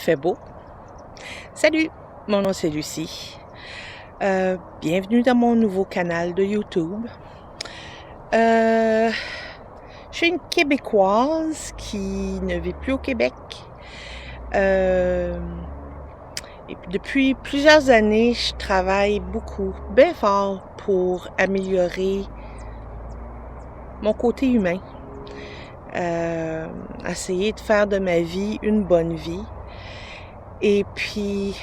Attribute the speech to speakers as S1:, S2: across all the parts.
S1: fait beau. Salut, mon nom c'est Lucie. Bienvenue dans mon nouveau canal de YouTube. Je suis une Québécoise qui ne vit plus au Québec. Et puis depuis plusieurs années, je travaille beaucoup, bien fort pour améliorer mon côté humain. Essayer de faire de ma vie une bonne vie. Et puis,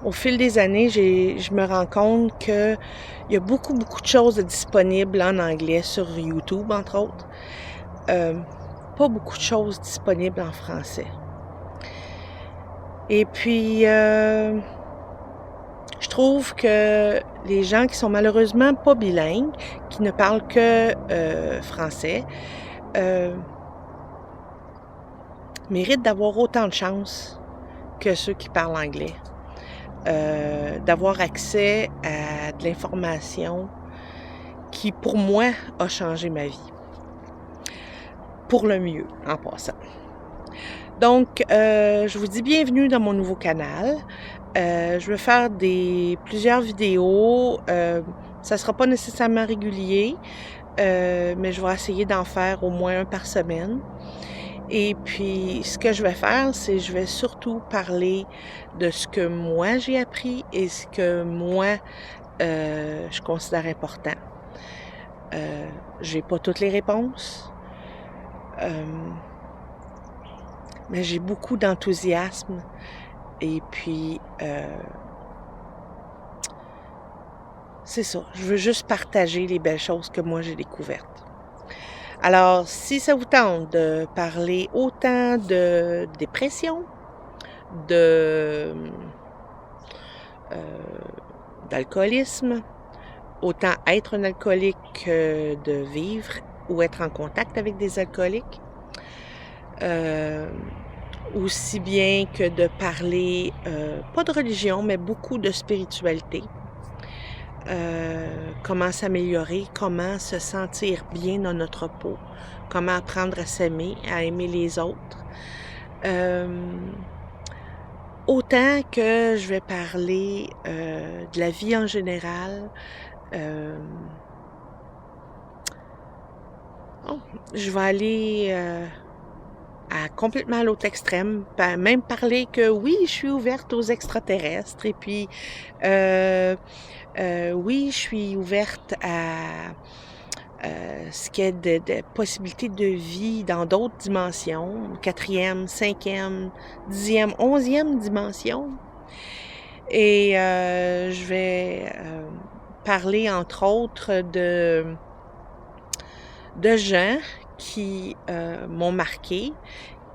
S1: au fil des années, je me rends compte qu'il y a beaucoup de choses disponibles en anglais sur YouTube, entre autres. Pas beaucoup de choses disponibles en français. Et puis, je trouve que les gens qui sont malheureusement pas bilingues, qui ne parlent que français, méritent d'avoir autant de chance que ceux qui parlent anglais. D'avoir accès à de l'information qui, pour moi, a changé ma vie. Pour le mieux, en passant. Donc, je vous dis bienvenue dans mon nouveau canal. Je vais faire plusieurs vidéos. Ça ne sera pas nécessairement régulier, mais je vais essayer d'en faire au moins un par semaine. Et puis, ce que je vais faire, c'est je vais surtout parler de ce que moi j'ai appris et ce que moi je considère important. J'ai pas toutes les réponses, mais j'ai beaucoup d'enthousiasme et puis c'est ça. Je veux juste partager les belles choses que moi j'ai découvertes. Alors, si ça vous tente de parler autant de dépression, d'alcoolisme, autant être un alcoolique que de vivre ou être en contact avec des alcooliques, aussi bien que de parler, pas de religion, mais beaucoup de spiritualité. Comment s'améliorer, comment se sentir bien dans notre peau, comment apprendre à s'aimer, à aimer les autres. Autant que je vais parler de la vie en général, je vais aller complètement à l'autre extrême, même parler que oui, je suis ouverte aux extraterrestres et puis oui, je suis ouverte à ce qui est de possibilités de vie dans d'autres dimensions, 4e, 5e, 10e, 11e dimension. Et je vais parler entre autres de gens qui m'ont marqué,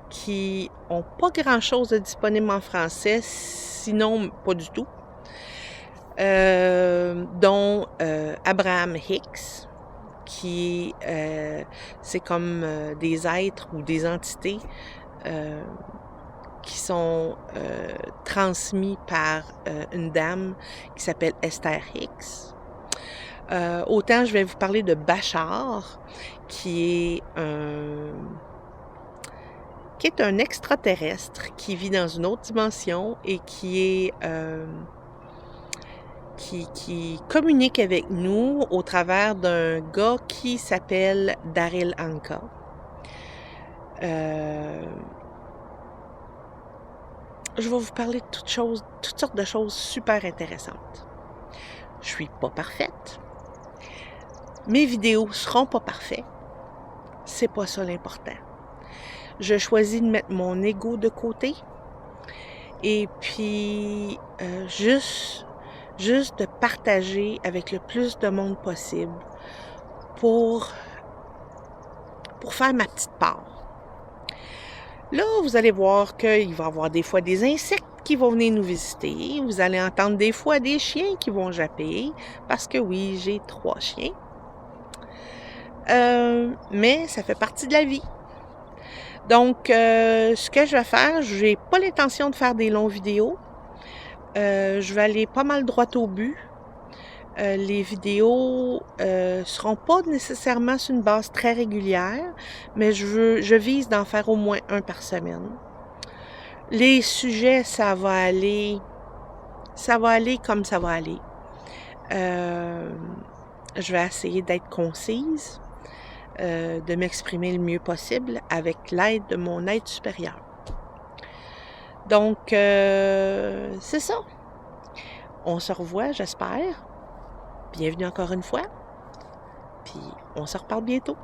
S1: qui n'ont pas grand-chose de disponible en français, sinon pas du tout, dont Abraham Hicks, qui c'est comme des êtres ou des entités qui sont transmis par une dame qui s'appelle Esther Hicks. Autant je vais vous parler de Bachar, qui est un extraterrestre qui vit dans une autre dimension et qui est qui communique avec nous au travers d'un gars qui s'appelle Daryl Anka. Je vais vous parler de toutes sortes de choses super intéressantes. Je suis pas parfaite. Mes vidéos seront pas parfaites. C'est pas ça l'important. Je choisis de mettre mon ego de côté et puis juste de partager avec le plus de monde possible pour faire ma petite part. Là, vous allez voir qu'il va y avoir des fois des insectes qui vont venir nous visiter. Vous allez entendre des fois des chiens qui vont japper, parce que oui, j'ai 3 chiens. Mais ça fait partie de la vie. Donc, ce que je vais faire, j'ai pas l'intention de faire des longues vidéos. Je vais aller pas mal droit au but. Les vidéos seront pas nécessairement sur une base très régulière, mais je vise d'en faire au moins un par semaine. Les sujets, ça va aller comme ça va aller. Je vais essayer d'être concise, de m'exprimer le mieux possible avec l'aide de mon aide supérieure. Donc, c'est ça. On se revoit, j'espère. Bienvenue encore une fois. Puis, on se reparle bientôt.